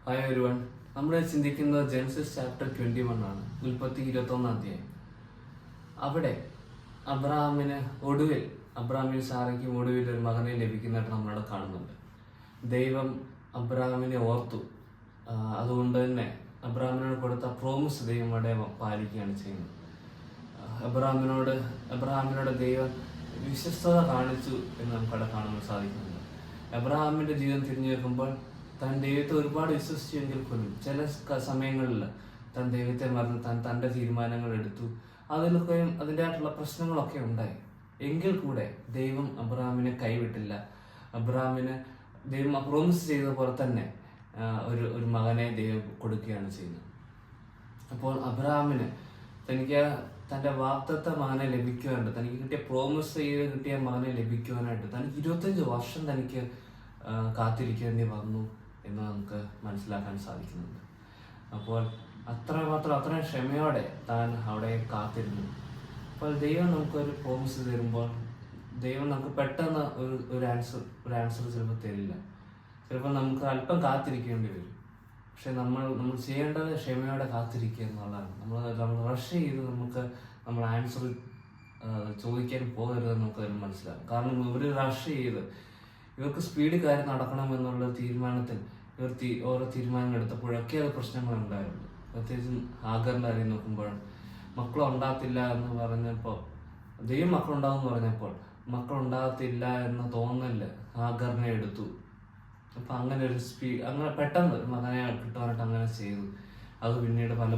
Hi everyone. നമ്മൾ ചിന്തിക്കുന്നത് Genesis chapter 21 ആണ്. ഉൽപ്പത്തി 21 അധ്യായം. അവിടെ അബ്രഹാമിന് സാറയ്ക്കും ഒടുവിൽ ഒരു മകനെ ലഭിക്കുന്നതായിട്ട് നമ്മളവിടെ കാണുന്നുണ്ട്. ദൈവം അബ്രഹാമിനെ ഓർത്തു. അതുകൊണ്ട് തന്നെ അബ്രഹാമിനോട് കൊടുത്ത പ്രോമിസ് ദൈവം അവിടെ പാലിക്കുകയാണ് ചെയ്യുന്നത്. അബ്രഹാമിനോട് ദൈവം വിശ്വസ്തത കാണിച്ചു എന്ന് നമുക്കവിടെ കാണാൻ സാധിക്കുന്നുണ്ട്. അബ്രഹാമിന്റെ ജീവിതം തിരിഞ്ഞു നോക്കുമ്പോൾ താൻ ദൈവത്തെ ഒരുപാട് വിശ്വസിച്ചെങ്കിൽ പോലും ചില സമയങ്ങളിൽ താൻ ദൈവത്തെ മറന്ന് തൻ്റെ തീരുമാനങ്ങൾ എടുത്തു. അതിലൊക്കെയും അതിൻ്റെതായിട്ടുള്ള പ്രശ്നങ്ങളൊക്കെ ഉണ്ടായി. എങ്കിൽ കൂടെ ദൈവം അബ്രഹാമിനെ കൈവിട്ടില്ല. അബ്രഹാമിന് ദൈവം പ്രോമിസ് ചെയ്ത പോലെ തന്നെ ഒരു മകനെ ദൈവം കൊടുക്കുകയാണ് ചെയ്യുന്നത്. അപ്പോൾ അബ്രഹാമിന് തനിക്ക് തൻ്റെ വാഗ്ദത്ത മകനെ ലഭിക്കുവാനായിട്ട്, തനിക്ക് പ്രോമിസ് ചെയ്ത് കിട്ടിയ മകനെ ലഭിക്കുവാനായിട്ട് തനിക്ക് 25 വർഷം തനിക്ക് കാത്തിരിക്കേണ്ടി വന്നു എന്ന് നമുക്ക് മനസ്സിലാക്കാൻ സാധിക്കുന്നുണ്ട്. അപ്പോൾ അത്രയും ക്ഷമയോടെ താൻ അവിടെ കാത്തിരുന്നു. അപ്പോൾ ദൈവം നമുക്കൊരു പ്രോമിസ് തരുമ്പോൾ ദൈവം നമുക്ക് പെട്ടെന്ന് ഒരു ആൻസർ ചിലപ്പോൾ തരില്ല. ചിലപ്പോൾ നമുക്ക് അല്പം കാത്തിരിക്കേണ്ടി വരും. പക്ഷെ നമ്മൾ ചെയ്യേണ്ടത് ക്ഷമയോടെ കാത്തിരിക്കുക എന്നുള്ളതാണ്. നമ്മൾ റഷ് ചെയ്ത് നമ്മൾ ആൻസർ ചോദിക്കാൻ പോകരുതെന്ന് നമുക്ക് മനസ്സിലാകും. കാരണം ഇവർ റഷ് ചെയ്ത് ഇവർക്ക് സ്പീഡ് കാര്യം നടക്കണമെന്നുള്ള തീരുമാനത്തിൽ ഇവർ ഓരോ തീരുമാനങ്ങൾ എടുത്തപ്പോഴൊക്കെ അത് പ്രശ്നങ്ങളുണ്ടായിരുന്നു. പ്രത്യേകിച്ചും ഹാഗറിൻ്റെ കാര്യം നോക്കുമ്പോൾ മക്കളുണ്ടാകത്തില്ല എന്ന് പറഞ്ഞപ്പോൾ ദൈവം മക്കളുണ്ടാകുമെന്ന് പറഞ്ഞപ്പോൾ മക്കളുണ്ടാകത്തില്ല എന്ന തോന്നല് ഹാഗറിനെ എടുത്തു. അപ്പം അങ്ങനെ അങ്ങനെ പെട്ടെന്ന് മകനെ കിട്ടുവാനായിട്ട് അങ്ങനെ ചെയ്തു. അത് പിന്നീട് പല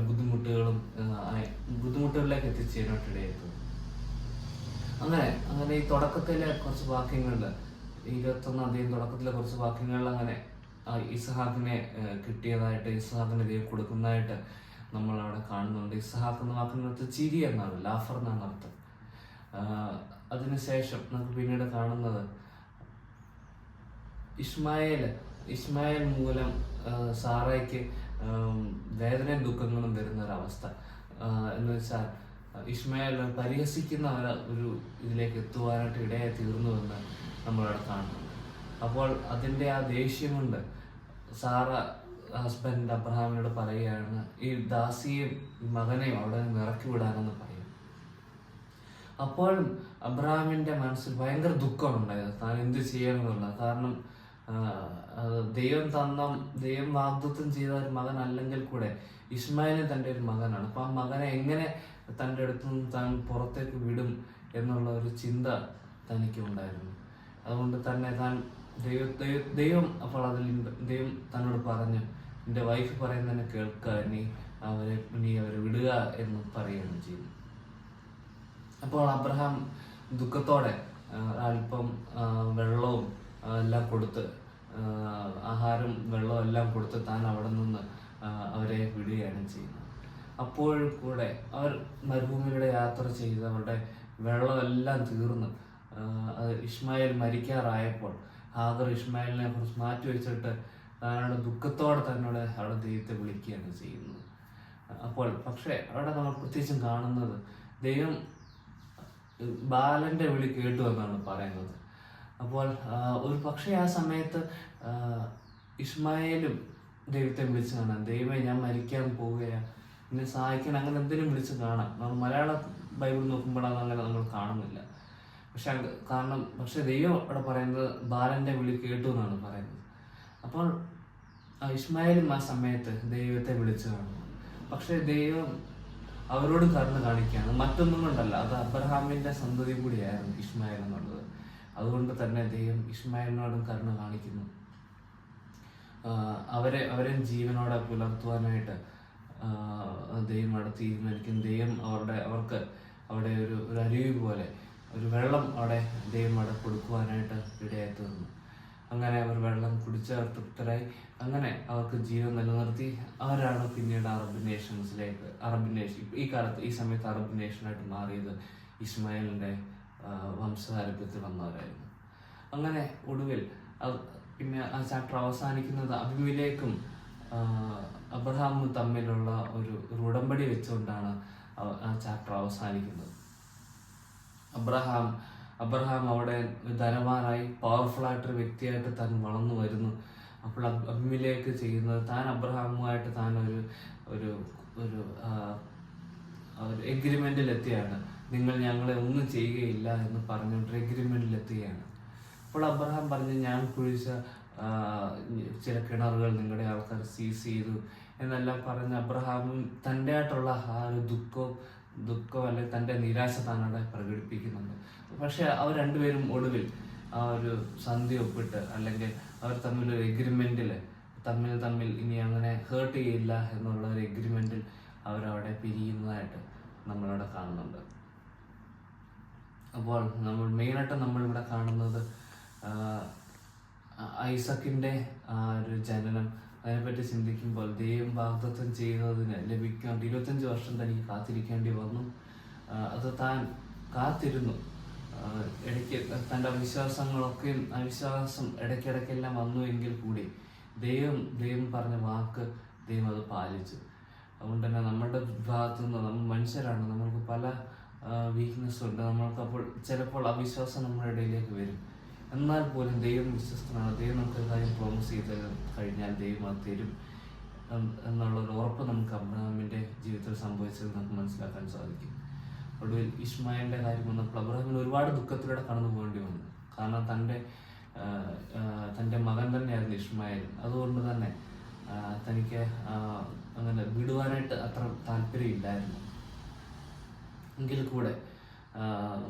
ബുദ്ധിമുട്ടുകളിലേക്ക് എത്തിച്ചേരാനായിട്ടിടയായിരുന്നു. അങ്ങനെ ഈ തുടക്കത്തിലെ കുറച്ച് വാക്യങ്ങളിൽ 21 അധ്യായം തുടക്കത്തിലെ കുറച്ച് വാക്യങ്ങളിൽ അങ്ങനെ ഇസ്ഹാക്കിനെ കിട്ടിയതായിട്ട്, ഇസ്ഹാക്കിനെ ദൈവം കൊടുക്കുന്നതായിട്ട് നമ്മൾ അവിടെ കാണുന്നുണ്ട്. ഇസ്ഹാക്ക് എന്ന വാക്കിനകത്ത് ചിരി എന്നാണ്, ലാഫർ എന്നാണ് അർത്ഥം. അതിനുശേഷം നമുക്ക് പിന്നീട് കാണുന്നത് ഇസ്മായേൽ മൂലം സാറയ്ക്ക് വേദനയും ദുഃഖങ്ങളും വരുന്ന ഒരവസ്ഥ എന്ന് വെച്ചാൽ ഇസ്മായേൽ പരിഹസിക്കുന്ന ഒരു ഇതിലേക്ക് എത്തുവാനായിട്ട് ഇടയായി തീർന്നുവെന്ന് നമ്മളവിടെ കാണുന്നുണ്ട്. അപ്പോൾ അതിൻ്റെ ആ ദേഷ്യം കൊണ്ട് സാറ ഹസ്ബൻഡ് അബ്രഹാമിനോട് പറയുകയാണ്, ഈ ദാസിയും മകനെയും അവിടെ നിന്ന് ഇറക്കി വിടാനെന്ന് പറയും. അപ്പോഴും അബ്രഹാമിൻ്റെ മനസ്സിൽ ഭയങ്കര ദുഃഖമാണ് ഉണ്ടായത്, താൻ എന്ത് ചെയ്യണമെന്നുള്ളത്. കാരണം ദൈവം വാഗ്ദത്തം ചെയ്ത ഒരു മകൻ അല്ലെങ്കിൽ കൂടെ ഇസ്മായിലും തൻ്റെ ഒരു മകനാണ്. അപ്പം ആ മകനെ എങ്ങനെ തൻ്റെ അടുത്ത് നിന്ന് താൻ പുറത്തേക്ക് വിടും എന്നുള്ള ഒരു ചിന്ത തനിക്ക് ഉണ്ടായിരുന്നു. അതുകൊണ്ട് തന്നെ ദൈവം അപ്പോൾ ദൈവം തന്നോട് പറഞ്ഞു, എൻ്റെ വൈഫ് പറയുന്നതിനെ കേൾക്കുക, നീ അവരെ വിടുക എന്ന് പറയുകയാണ് ചെയ്യുന്നത്. അപ്പോൾ അബ്രഹാം ദുഃഖത്തോടെ അല്പം വെള്ളവും എല്ലാം കൊടുത്ത്, ആഹാരം വെള്ളവും എല്ലാം കൊടുത്ത് താൻ അവിടെ നിന്ന് അവരെ വിടുകയാണ് ചെയ്യുന്നത്. അപ്പോഴും കൂടെ അവർ മരുഭൂമിയിലൂടെ യാത്ര ചെയ്ത് അവരുടെ വെള്ളമെല്ലാം തീർന്ന് ഇസ്മായേൽ മരിക്കാറായപ്പോൾ ഹാഗർ ഇസ്മായേലിനെ കുറിച്ച് മാറ്റി വെച്ചിട്ട് താനോട് ദുഃഖത്തോടെ തന്നോട് അവിടെ ദൈവത്തെ വിളിക്കുകയാണ് ചെയ്യുന്നത്. അപ്പോൾ പക്ഷേ അവിടെ നമ്മൾ പ്രത്യേകിച്ചും കാണുന്നത് ദൈവം ബാലന്റെ വിളി കേട്ടു എന്നാണ് പറയുന്നത്. അപ്പോൾ ഒരു പക്ഷേ ആ സമയത്ത് ഇസ്മായേലും ദൈവത്തെ വിളിച്ച് കാണാം, ദൈവമേ ഞാൻ മരിക്കാൻ പോവുകയാണ്, എന്നെ സഹായിക്കാൻ, അങ്ങനെ എന്തെങ്കിലും വിളിച്ച് കാണാം. നമ്മൾ മലയാള ബൈബിൾ നോക്കുമ്പോൾ അതങ്ങനെ നമ്മൾ കാണുന്നില്ല. പക്ഷെ ദൈവം അവിടെ പറയുന്നത് ബാലന്റെ വിളി കേട്ടു എന്നാണ് പറയുന്നത്. അപ്പോൾ ഇസ്മായേലും ആ സമയത്ത് ദൈവത്തെ വിളിച്ചു കാണുന്നു. പക്ഷെ ദൈവം അവരോട് കരുണ കാണിക്കുകയാണ്, മറ്റൊന്നും കൊണ്ടല്ല. അത് അബ്രഹാമിന്റെ സന്തതി കൂടിയായിരുന്നു ഇസ്മായേൽ എന്നുള്ളത്. അതുകൊണ്ട് തന്നെ ദൈവം ഇസ്മായേലിനോടും കരുണ കാണിക്കുന്നു. അവരെ ജീവനോടെ പുലർത്തുവാനായിട്ട് ദൈവം അവിടെ തീരുമാനിക്കും. ദൈവം അവർക്ക് അവിടെ ഒരു അരുവി പോലെ ഒരു വെള്ളം അവിടെ ദൈവം അവിടെ കൊടുക്കുവാനായിട്ട് ഇടയായി തീർന്നു. അങ്ങനെ അവർ വെള്ളം കുടിച്ച തൃപ്തരായി. അങ്ങനെ അവർക്ക് ജീവൻ നിലനിർത്തി. അവരാണ് പിന്നീട് ഈ കാലത്ത് ഈ സമയത്ത് അറബ് നേഷനായിട്ട് മാറിയത് ഇസ്മായേലിൻ്റെ വംശാരംഭത്തിൽ വന്നവരായിരുന്നു. അങ്ങനെ ഒടുവിൽ പിന്നെ ആ ചാപ്റ്റർ അവസാനിക്കുന്നത് അബീമേലെക്കും അബ്രഹാമും തമ്മിലുള്ള ഒരു ഉടമ്പടി വെച്ചുകൊണ്ടാണ് ആ ചാപ്റ്റർ അവസാനിക്കുന്നത്. അബ്രഹാം അവിടെ ധനവാനായി പവർഫുൾ ആയിട്ടൊരു വ്യക്തിയായിട്ട് താൻ വളർന്നു വരുന്നു. അപ്പോൾ അബിമേലെക്ക് ചെയ്യുന്നത്, താൻ അബ്രഹാമുമായിട്ട് താൻ ഒരു ഒരു ഒരു ഒരു എഗ്രിമെന്റിലെത്തിയാണ്. നിങ്ങൾ ഞങ്ങളെ ഒന്നും ചെയ്യുകയില്ല എന്ന് പറഞ്ഞുകൊണ്ട് എഗ്രിമെന്റിലെത്തുകയാണ്. അപ്പോൾ അബ്രഹാം പറഞ്ഞു, ഞാൻ കുഴിച്ച ചില കിണറുകൾ നിങ്ങളുടെ ആൾക്കാർ സീസ് ചെയ്തു എന്നെല്ലാം പറഞ്ഞ് അബ്രഹാമും തൻ്റെ ആയിട്ടുള്ള ആ ഒരു ദുഃഖം അല്ലെങ്കിൽ തൻ്റെ നിരാശ താനവിടെ പ്രകടിപ്പിക്കുന്നുണ്ട്. പക്ഷെ അവർ രണ്ടുപേരും ഒടുവിൽ ആ ഒരു സന്ധി ഒപ്പിട്ട്, അല്ലെങ്കിൽ അവർ തമ്മിൽ ഒരു എഗ്രിമെന്റിൽ തമ്മിൽ ഇനി അങ്ങനെ ഹേർട്ട് ചെയ്യില്ല എന്നുള്ള ഒരു എഗ്രിമെന്റിൽ അവരവിടെ പിരിയുന്നതായിട്ട് നമ്മളവിടെ കാണുന്നുണ്ട്. അപ്പോൾ മെയിനായിട്ട് നമ്മളിവിടെ കാണുന്നത് ഐസക്കിൻ്റെ ആ ഒരു ജനനം, അതിനെപ്പറ്റി ചിന്തിക്കുമ്പോൾ ദൈവം വാഗ്ദത്തം ചെയ്തതിന് ലഭിക്കാൻ 25 വർഷം തനിക്ക് കാത്തിരിക്കേണ്ടി വന്നു. അത് താൻ കാത്തിരുന്നു. ഇടയ്ക്ക് തൻ്റെ അവിശ്വാസം ഇടയ്ക്കിടയ്ക്കെല്ലാം വന്നു എങ്കിൽ കൂടി ദൈവം പറഞ്ഞ വാക്ക് ദൈവം അത് പാലിച്ചു. അതുകൊണ്ട് തന്നെ നമ്മുടെ ഭാഗത്തു നിന്ന്, നമ്മൾ മനുഷ്യരാണ്, നമ്മൾക്ക് പല വീക്ക്നെസ് ഉണ്ട്. നമ്മൾക്കപ്പോൾ ചിലപ്പോൾ അവിശ്വാസം നമ്മുടെ ഇടയിലേക്ക് വരും. എന്നാൽ പോലും ദൈവം വിശ്വസ്തനാണ്. ദൈവം നമുക്ക് കാര്യം പ്രോമിസ് ചെയ്ത് കഴിഞ്ഞാൽ ദൈവം അത് തരും എന്നുള്ളൊരു ഉറപ്പ് നമുക്ക് അബ്രഹാമിൻ്റെ ജീവിതത്തിൽ സംഭവിച്ചത് നമുക്ക് മനസ്സിലാക്കാൻ സാധിക്കും. ഒടുവിൽ ഇസ്മായിലിൻ്റെ കാര്യം വന്നപ്പോൾ അബ്രഹാമിന് ഒരുപാട് ദുഃഖത്തിലൂടെ കടന്നു പോകേണ്ടി വന്നു. കാരണം തൻ്റെ മകൻ തന്നെയായിരുന്നു ഇസ്മായിൽ. അതുകൊണ്ട് തന്നെ തനിക്ക് അങ്ങനെ വിടുവാനായിട്ട് അത്ര താല്പര്യമില്ലായിരുന്നു. എങ്കിൽ കൂടെ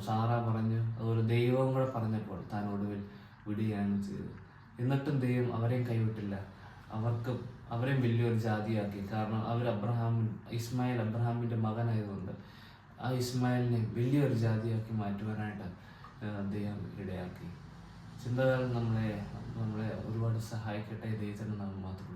സാറ പറഞ്ഞു, അതുപോലെ ദൈവവും കൂടെ പറഞ്ഞപ്പോൾ താൻ ഒടുവിൽ വിടുകയാണ് ചെയ്തത്. എന്നിട്ടും ദൈവം അവരെയും കൈവിട്ടില്ല. അവരെയും വലിയൊരു ജാതിയാക്കി. കാരണം ഇസ്മായിൽ അബ്രഹാമിൻ്റെ മകനായതുകൊണ്ട് ആ ഇസ്മായിലിനെ വലിയൊരു ജാതിയാക്കി മാറ്റുവാനായിട്ട് ദൈവം ഇടയാക്കി. ചിന്തകൾ നമ്മളെ ഒരുപാട് സഹായിക്കട്ടെ. ദൈവത്തിന് നാം മാത്രം